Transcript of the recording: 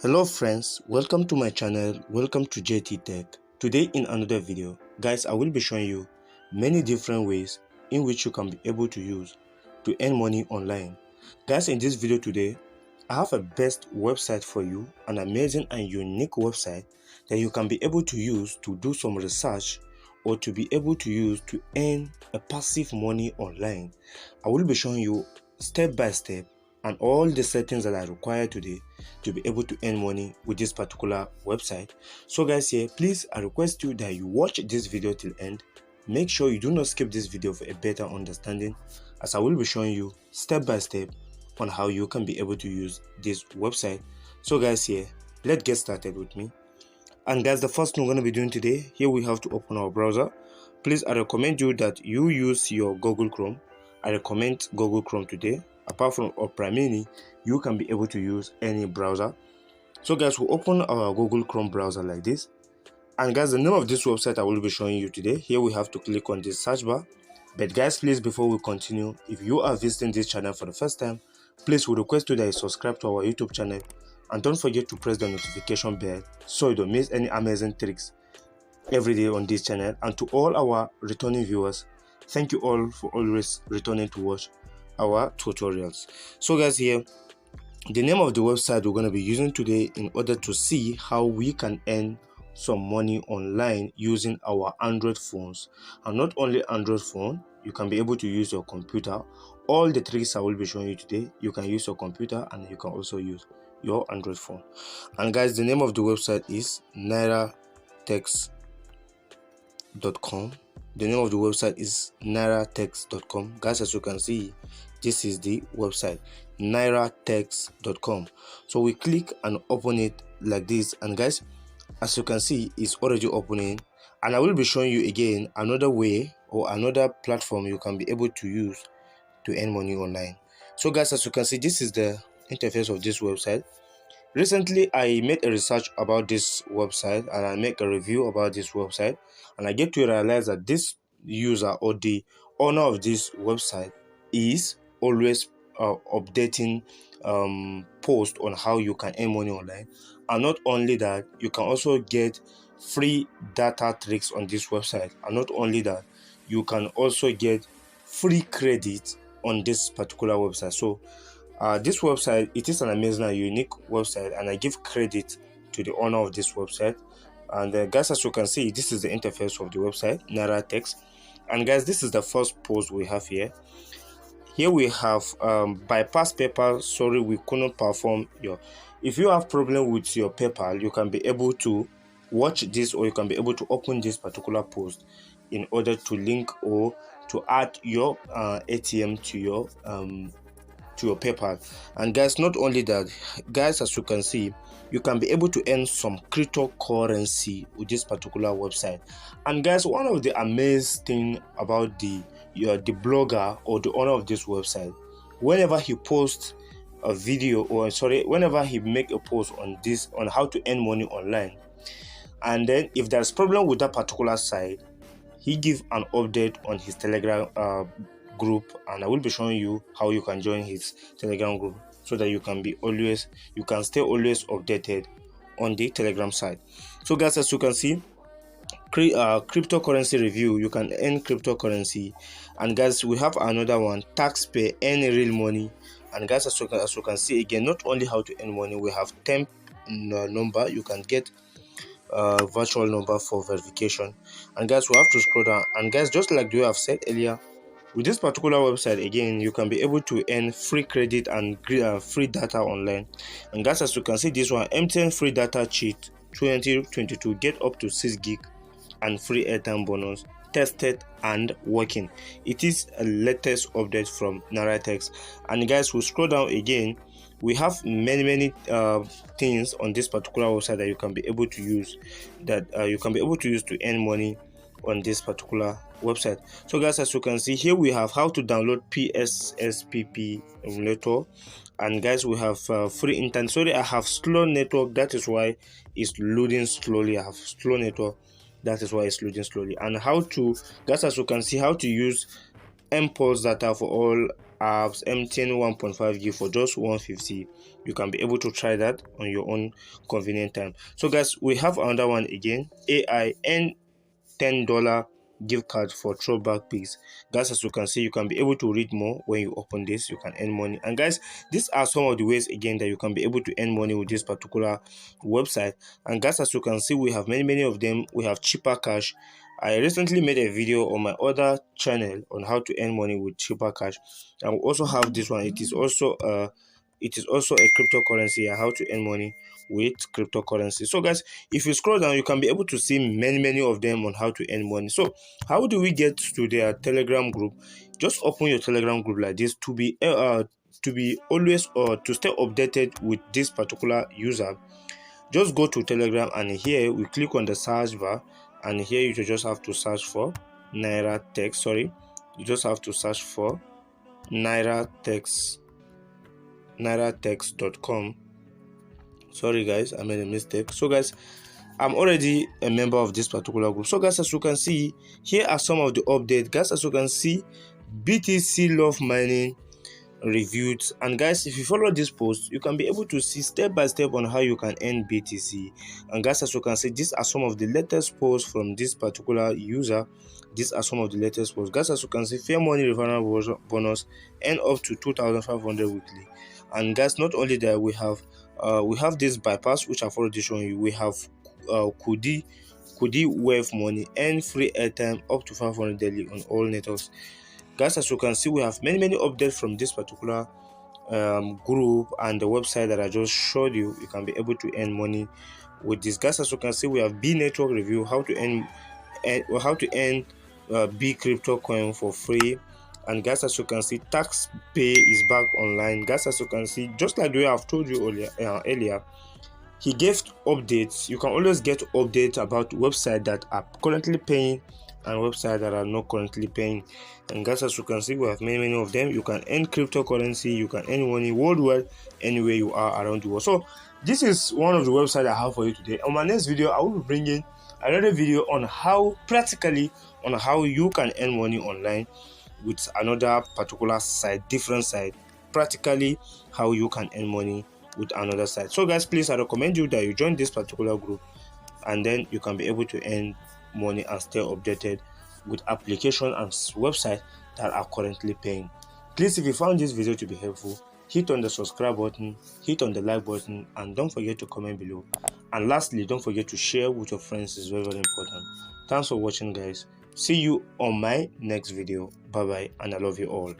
Hello friends, welcome to my channel, welcome to JT Tech. Today in another video, guys, I will be showing you many different ways in which you can be able to use to earn money online. Guys, in this video today, I have a best website for you, an amazing and unique website that you can be able to use to do some research or to be able to use to earn a passive money online. I will be showing you step by step and all the settings that are required today to be able to earn money with this particular website. So guys, here please, I request you that you watch this video till end. Make sure you do not skip this video for a better understanding, as I will be showing you step by step on how you can be able to use this website. So guys, here let's get started with me. And guys, the first thing we're going to be doing today, here we have to open our browser. Please, I recommend you that you use your Google Chrome. I recommend Google Chrome today. Apart from Opera Mini, you can be able to use any browser. So guys, we'll open our Google Chrome browser like this. And guys, the name of this website I will be showing you today, here we have to click on this search bar. But guys, please, before we continue, if you are visiting this channel for the first time, please, we request you that you subscribe to our YouTube channel. And don't forget to press the notification bell so you don't miss any amazing tricks every day on this channel. And to all our returning viewers, thank you all for always returning to watch our tutorials. So guys, here the name of the website we're going to be using today in order to see how we can earn some money online using our Android phones. And not only Android phone, you can be able to use your computer. All the tricks I will be showing you today, you can use your computer and you can also use your Android phone. And guys, the name of the website is nairatex.com. The name of the website is nairatex.com. Guys, as you can see, this is the website, nairatex.com. So we click and open it like this, and guys, as you can see, it's already opening. And I will be showing you again another way or another platform you can be able to use to earn money online. So guys, as you can see, this is the interface of this website. Recently, I made a research about this website and I make a review about this website, and I get to realize that this user or the owner of this website is always updating posts on how you can earn money online. And not only that, you can also get free data tricks on this website. And not only that, you can also get free credit on this particular website. So this website, it is an amazing and unique website, and I give credit to the owner of this website. And guys, as you can see, this is the interface of the website, Nairatex. And guys, this is the first post we have here. Here we have bypass PayPal. Sorry, we couldn't perform your. If you have problem with your PayPal, you can be able to watch this, or you can be able to open this particular post in order to link or to add your ATM to your PayPal. And guys, not only that, guys, as you can see, you can be able to earn some cryptocurrency with this particular website. And guys, one of the amazing thing about the blogger or the owner of this website, whenever he posts a video, or sorry, whenever he make a post on this, on how to earn money online, and then if there's problem with that particular site, he give an update on his Telegram group, and I will be showing you how you can join his Telegram group so that you can stay always updated on the Telegram site. So guys, as you can see, cryptocurrency review, you can earn cryptocurrency. And guys, we have another one, taxpayer, earn real money. And guys, as you can see again, not only how to earn money, we have temp number, you can get virtual number for verification. And guys, we have to scroll down, and guys, just like the way I've said earlier, with this particular website, again, you can be able to earn free credit and free data online. And guys, as you can see, this one, MTN free data cheat 2022, get up to 6 gig and free airtime bonus, tested and working. It is a latest update from Nairatex. And guys, we'll scroll down again. We have many things on this particular website that you can be able to use, to earn money on this particular website. So guys, as you can see here, we have how to download PSSPP emulator. And guys, we have free internet. Sorry, I have slow network, that is why it's loading slowly. I have slow network, that is why it's loading slowly. And how to, guys, as you can see, how to use mPulse data for all apps, emptying 1.5 gig for just 150. You can be able to try that on your own convenient time. So guys, we have another one again, AIN $10 gift card for throwback pics. Guys, as you can see, you can be able to read more when you open this. You can earn money. And guys, these are some of the ways again that you can be able to earn money with this particular website. And guys, as you can see, we have many of them. We have Cheaper Cash. I recently made a video on my other channel on how to earn money with Cheaper Cash, and we also have this one. It is also a cryptocurrency, and how to earn money with cryptocurrency. So guys, if you scroll down, you can be able to see many of them on how to earn money. So how do we get to their Telegram group? Just open your Telegram group like this to be always, or to stay updated with this particular user. Just go to Telegram, and here we click on the search bar, and here you just have to search for NairaTex. Sorry, you just have to search for NairaTex.com. Sorry guys, I made a mistake. So guys, I'm already a member of this particular group. So guys, as you can see, here are some of the updates. Guys, as you can see, BTC Love Mining reviewed. And guys, if you follow this post, you can be able to see step by step on how you can earn BTC. And guys, as you can see, these are some of the latest posts from this particular user. These are some of the latest posts. Guys, as you can see, fair money referral bonus and up to 2,500 weekly. And guys, not only that, we have this bypass, which I've already shown you. We have Kudi Wave Money and free airtime up to 500 daily on all networks. Guys, as you can see, we have many updates from this particular group and the website that I just showed you. You can be able to earn money with this. Guys, as you can see, we have B Network review, how to earn B crypto coin for free. And guys, as you can see, Tax Pay is back online. Guys, as you can see, just like the way I've told you earlier, he gave updates. You can always get updates about websites that are currently paying and websites that are not currently paying. And guys, as you can see, we have many of them. You can earn cryptocurrency, you can earn money worldwide, anywhere you are around the world. So this is one of the websites I have for you today. On my next video, I will be bringing another video on how you can earn money online with another particular site, different site, practically how you can earn money with another site. So guys, please, I recommend you that you join this particular group, and then you can be able to earn money and stay updated with application and website that are currently paying. Please, if you found this video to be helpful, hit on the subscribe button, hit on the like button, and don't forget to comment below. And lastly, don't forget to share with your friends. It's very important. Thanks for watching, guys. See you on my next video. Bye bye, and I love you all.